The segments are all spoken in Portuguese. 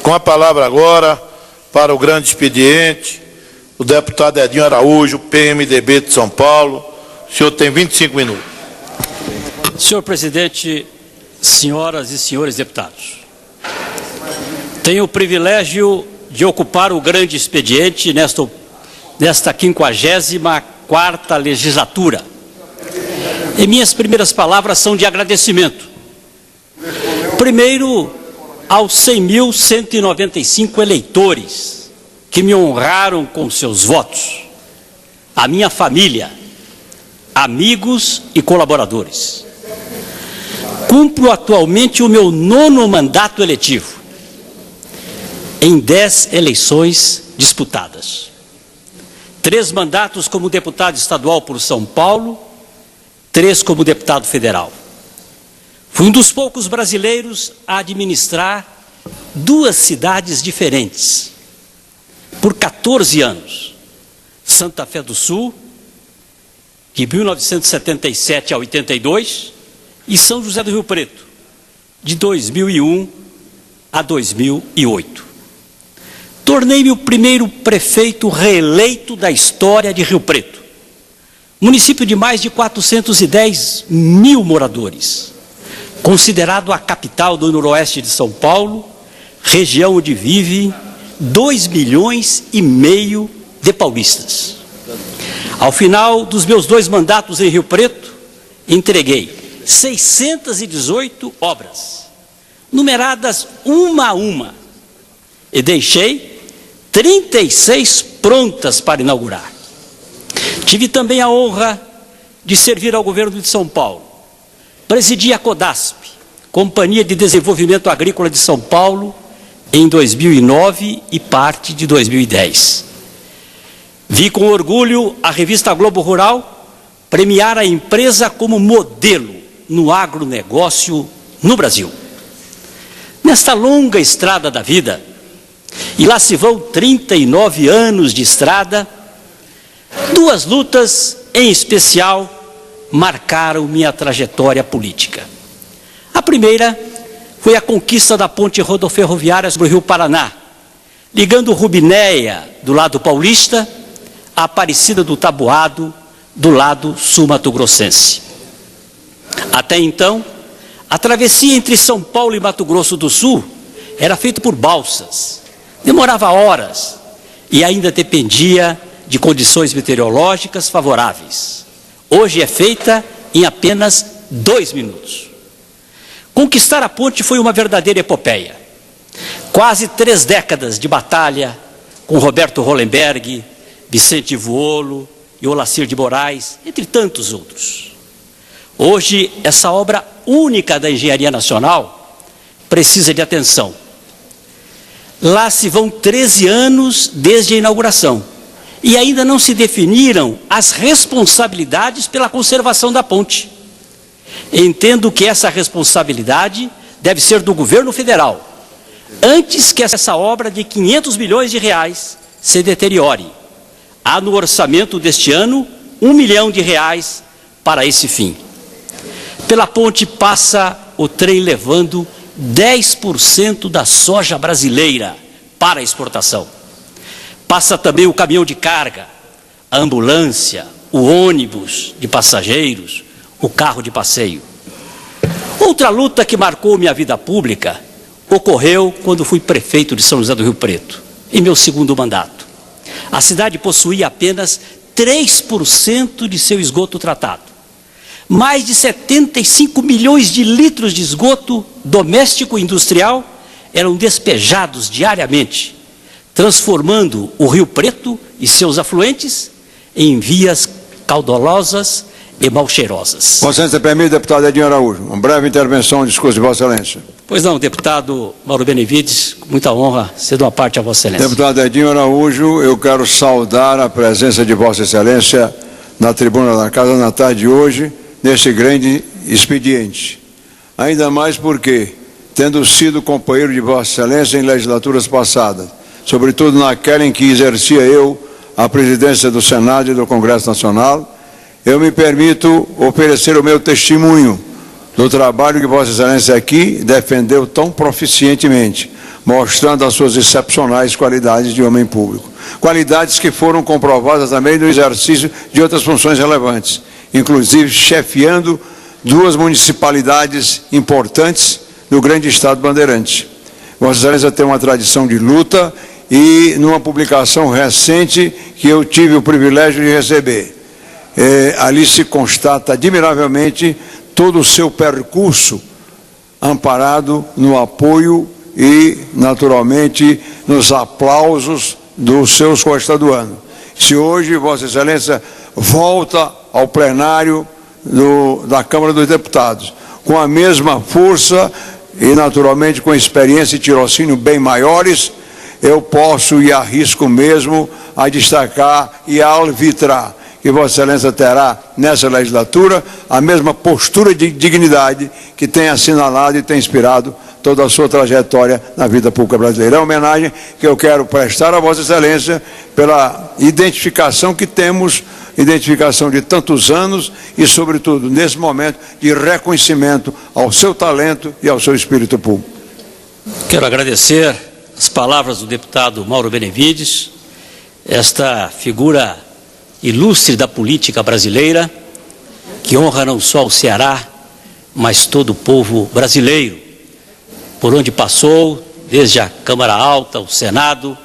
Com a palavra agora, para o grande expediente, o deputado Edinho Araújo, PMDB de São Paulo. O senhor tem 25 minutos. Senhor presidente, senhoras e senhores deputados, tenho o privilégio de ocupar o grande expediente nesta 54ª legislatura. E minhas primeiras palavras são de agradecimento. Primeiro, aos 100.195 eleitores que me honraram com seus votos, a minha família, amigos e colaboradores. Cumpro atualmente o meu 9º mandato eletivo, em 10 eleições disputadas. 3 mandatos como deputado estadual por São Paulo, 3 como deputado federal. Fui um dos poucos brasileiros a administrar 2 cidades diferentes, por 14 anos. Santa Fé do Sul, de 1977 a 82, e São José do Rio Preto, de 2001 a 2008. Tornei-me o primeiro prefeito reeleito da história de Rio Preto, município de mais de 410 mil moradores, considerado a capital do noroeste de São Paulo, região onde vive 2,5 milhões de paulistas. Ao final dos meus 2 mandatos em Rio Preto, entreguei 618 obras, numeradas uma a uma, e deixei 36 prontas para inaugurar. Tive também a honra de servir ao governo de São Paulo. Presidi a CODASP, Companhia de Desenvolvimento Agrícola de São Paulo, em 2009 e parte de 2010. Vi com orgulho a revista Globo Rural premiar a empresa como modelo no agronegócio no Brasil. Nesta longa estrada da vida, e lá se vão 39 anos de estrada, 2 lutas, em especial, marcaram minha trajetória política. A primeira foi a conquista da ponte rodoferroviária sobre o Rio Paraná, ligando Rubinéia, do lado paulista, a Aparecida do Taboado, do lado sul-mato-grossense. Até então, a travessia entre São Paulo e Mato Grosso do Sul era feita por balsas, demorava horas e ainda dependia de condições meteorológicas favoráveis. Hoje é feita em apenas 2 minutos. Conquistar a ponte foi uma verdadeira epopeia. Quase 3 décadas de batalha com Roberto Hollenberg, Vicente Vuolo e Olacir de Moraes, entre tantos outros. Hoje, essa obra única da engenharia nacional precisa de atenção. Lá se vão 13 anos desde a inauguração e ainda não se definiram as responsabilidades pela conservação da ponte. Entendo que essa responsabilidade deve ser do governo federal, antes que essa obra de 500 milhões de reais se deteriore. Há no orçamento deste ano R$1 milhão para esse fim. Pela ponte passa o trem levando 10% da soja brasileira para exportação. Passa também o caminhão de carga, a ambulância, o ônibus de passageiros, o carro de passeio. Outra luta que marcou minha vida pública ocorreu quando fui prefeito de São José do Rio Preto, em meu 2º mandato. A cidade possuía apenas 3% de seu esgoto tratado. Mais de 75 milhões de litros de esgoto doméstico e industrial eram despejados diariamente, transformando o Rio Preto e seus afluentes em vias caudalosas e mal cheirosas. Vossa Excelência, permite, deputado Edinho Araújo, uma breve intervenção, discurso de Vossa Excelência. Pois não, deputado Mauro Benevides, com muita honra, cedo a parte a Vossa Excelência. Deputado Edinho Araújo, eu quero saudar a presença de Vossa Excelência na tribuna da Casa na tarde de hoje, neste grande expediente. Ainda mais porque, tendo sido companheiro de Vossa Excelência em legislaturas passadas, sobretudo naquela em que exercia eu a presidência do Senado e do Congresso Nacional, eu me permito oferecer o meu testemunho do trabalho que Vossa Excelência aqui defendeu tão proficientemente, mostrando as suas excepcionais qualidades de homem público. Qualidades que foram comprovadas também no exercício de outras funções relevantes, inclusive chefiando 2 municipalidades importantes do grande estado bandeirante. Vossa Excelência tem uma tradição de luta e, numa publicação recente que eu tive o privilégio de receber, ali se constata admiravelmente todo o seu percurso amparado no apoio e, naturalmente, nos aplausos dos seus co-estaduanos. Se hoje Vossa Excelência volta ao plenário da Câmara dos Deputados com a mesma força e, naturalmente, com experiência e tirocínio bem maiores, eu posso e arrisco mesmo a destacar e a alvitrar que Vossa Excelência terá nessa legislatura a mesma postura de dignidade que tem assinalado e tem inspirado toda a sua trajetória na vida pública brasileira. É uma homenagem que eu quero prestar a Vossa Excelência pela identificação que temos, identificação de tantos anos e, sobretudo, nesse momento de reconhecimento ao seu talento e ao seu espírito público. Quero agradecer as palavras do deputado Mauro Benevides, esta figura ilustre da política brasileira, que honra não só o Ceará, mas todo o povo brasileiro, por onde passou, desde a Câmara Alta, o Senado,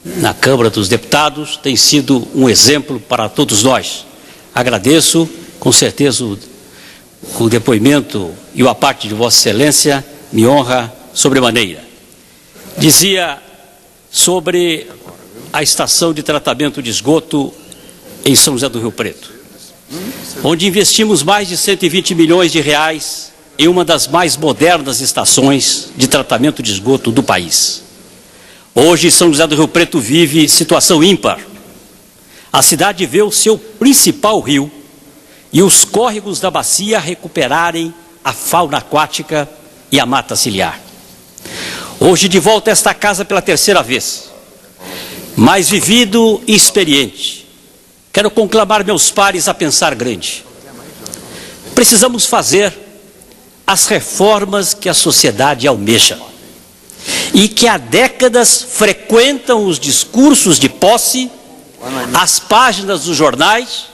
na Câmara dos Deputados, tem sido um exemplo para todos nós. Agradeço, com certeza, o depoimento e a parte de Vossa Excelência me honra sobremaneira. Dizia sobre a estação de tratamento de esgoto em São José do Rio Preto, onde investimos mais de 120 milhões de reais em uma das mais modernas estações de tratamento de esgoto do país. Hoje, São José do Rio Preto vive situação ímpar. A cidade vê o seu principal rio e os córregos da bacia recuperarem a fauna aquática e a mata ciliar. Hoje, de volta a esta casa pela 3ª vez, mais vivido e experiente, quero conclamar meus pares a pensar grande. Precisamos fazer as reformas que a sociedade almeja e que há décadas frequentam os discursos de posse, as páginas dos jornais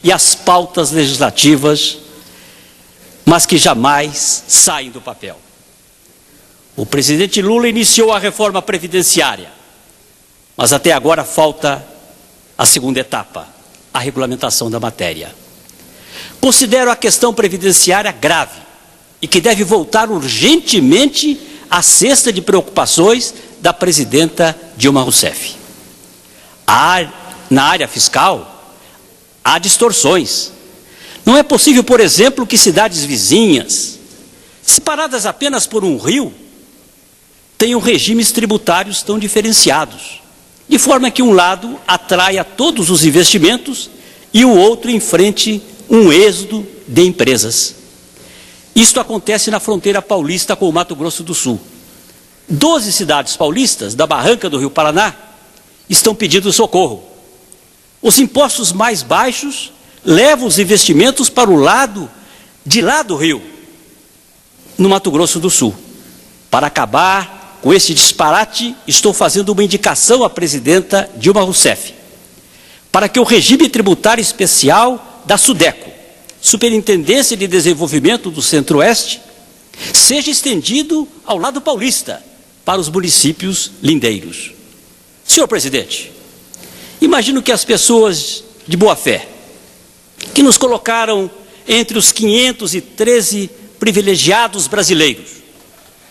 e as pautas legislativas, mas que jamais saem do papel. O presidente Lula iniciou a reforma previdenciária, mas até agora falta a 2ª etapa, a regulamentação da matéria. Considero a questão previdenciária grave e que deve voltar urgentemente à cesta de preocupações da presidenta Dilma Rousseff. Na área fiscal, há distorções. Não é possível, por exemplo, que cidades vizinhas, separadas apenas por um rio, tenham regimes tributários tão diferenciados, de forma que um lado atraia todos os investimentos e o outro enfrente um êxodo de empresas. Isto acontece na fronteira paulista com o Mato Grosso do Sul. 12 cidades paulistas da barranca do Rio Paraná estão pedindo socorro. Os impostos mais baixos levam os investimentos para o lado de lá do rio, no Mato Grosso do Sul. Para acabar com esse disparate, estou fazendo uma indicação à presidenta Dilma Rousseff, para que o regime tributário especial da SUDECO, Superintendência de Desenvolvimento do Centro-Oeste, seja estendido ao lado paulista, para os municípios lindeiros. Senhor presidente, imagino que as pessoas de boa fé, que nos colocaram entre os 513 privilegiados brasileiros,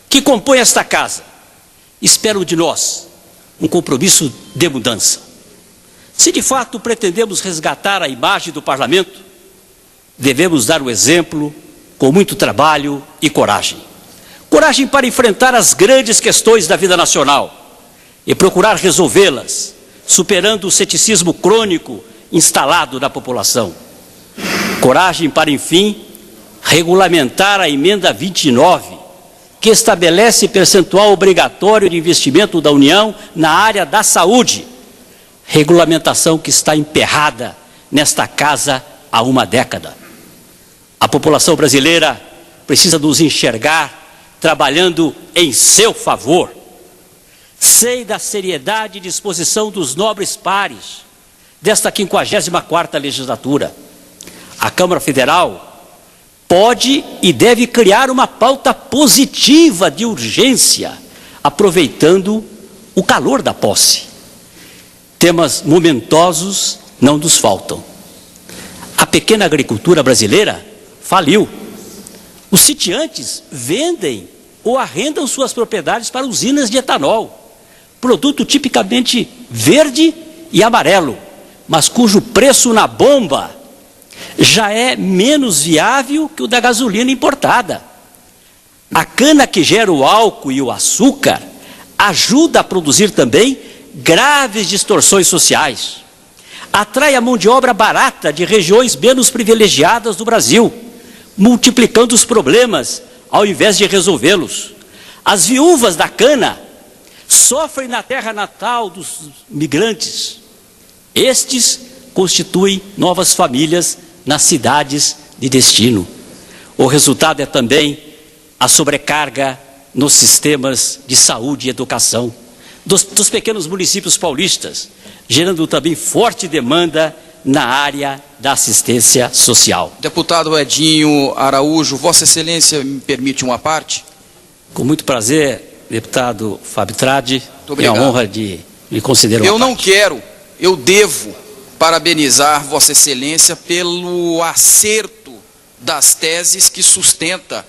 que compõem esta casa, esperam de nós um compromisso de mudança. Se de fato pretendemos resgatar a imagem do parlamento, devemos dar o exemplo com muito trabalho e coragem. Coragem para enfrentar as grandes questões da vida nacional e procurar resolvê-las, superando o ceticismo crônico instalado na população. Coragem para, enfim, regulamentar a emenda 29, que estabelece percentual obrigatório de investimento da União na área da saúde, regulamentação que está emperrada nesta casa há uma década. A população brasileira precisa nos enxergar trabalhando em seu favor, Sei da seriedade e disposição dos nobres pares desta 54ª legislatura. A Câmara Federal pode e deve criar uma pauta positiva de urgência, aproveitando o calor da posse. Temas momentosos não nos faltam. A pequena agricultura brasileira faliu. Os sitiantes vendem ou arrendam suas propriedades para usinas de etanol, produto tipicamente verde e amarelo, mas cujo preço na bomba já é menos viável que o da gasolina importada. A cana que gera o álcool e o açúcar ajuda a produzir também graves distorções sociais. Atrai a mão de obra barata de regiões menos privilegiadas do Brasil, multiplicando os problemas ao invés de resolvê-los. As viúvas da cana sofrem na terra natal dos migrantes. Estes constituem novas famílias nas cidades de destino. O resultado é também a sobrecarga nos sistemas de saúde e educação dos pequenos municípios paulistas, gerando também forte demanda na área da assistência social. Deputado Edinho Araújo, Vossa Excelência me permite uma parte? Com muito prazer, deputado Fábio Tradi, é a honra de me conceder uma parte. Eu não quero, eu devo parabenizar Vossa Excelência pelo acerto das teses que sustenta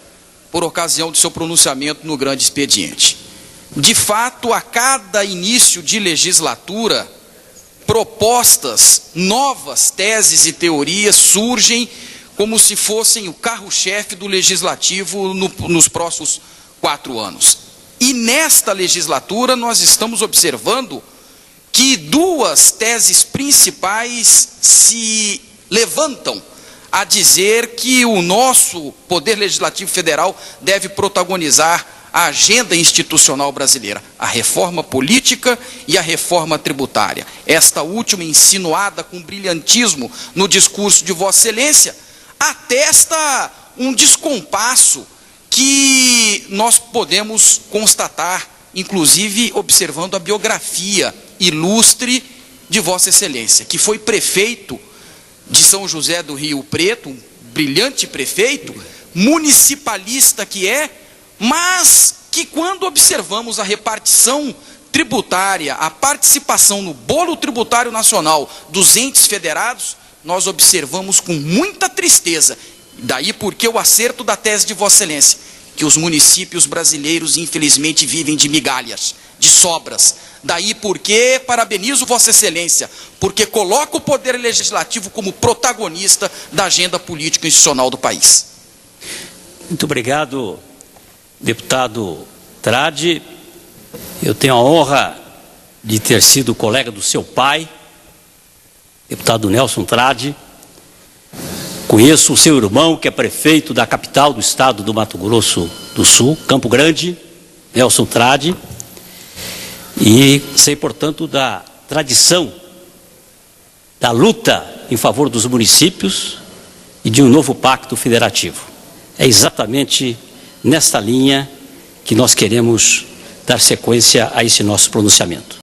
por ocasião do seu pronunciamento no grande expediente. De fato, a cada início de legislatura, propostas, novas teses e teorias surgem como se fossem o carro-chefe do legislativo nos próximos 4 anos. E nesta legislatura nós estamos observando que 2 teses principais se levantam a dizer que o nosso Poder Legislativo Federal deve protagonizar a agenda institucional brasileira, a reforma política e a reforma tributária. Esta última, insinuada com brilhantismo no discurso de Vossa Excelência, atesta um descompasso que nós podemos constatar, inclusive observando a biografia ilustre de Vossa Excelência, que foi prefeito de São José do Rio Preto, um brilhante prefeito, municipalista que é, mas que quando observamos a repartição tributária, a participação no bolo tributário nacional dos entes federados, nós observamos com muita tristeza, daí porque o acerto da tese de Vossa Excelência, que os municípios brasileiros infelizmente vivem de migalhas, de sobras. Daí porque parabenizo Vossa Excelência, porque coloca o Poder Legislativo como protagonista da agenda política institucional do país. Muito obrigado, deputado Tradi. Eu tenho a honra de ter sido colega do seu pai, deputado Nelson Tradi. Conheço o seu irmão, que é prefeito da capital do estado do Mato Grosso do Sul, Campo Grande, Nelson Tradi. E sei, portanto, da tradição da luta em favor dos municípios e de um novo pacto federativo. É exatamente nesta linha que nós queremos dar sequência a esse nosso pronunciamento.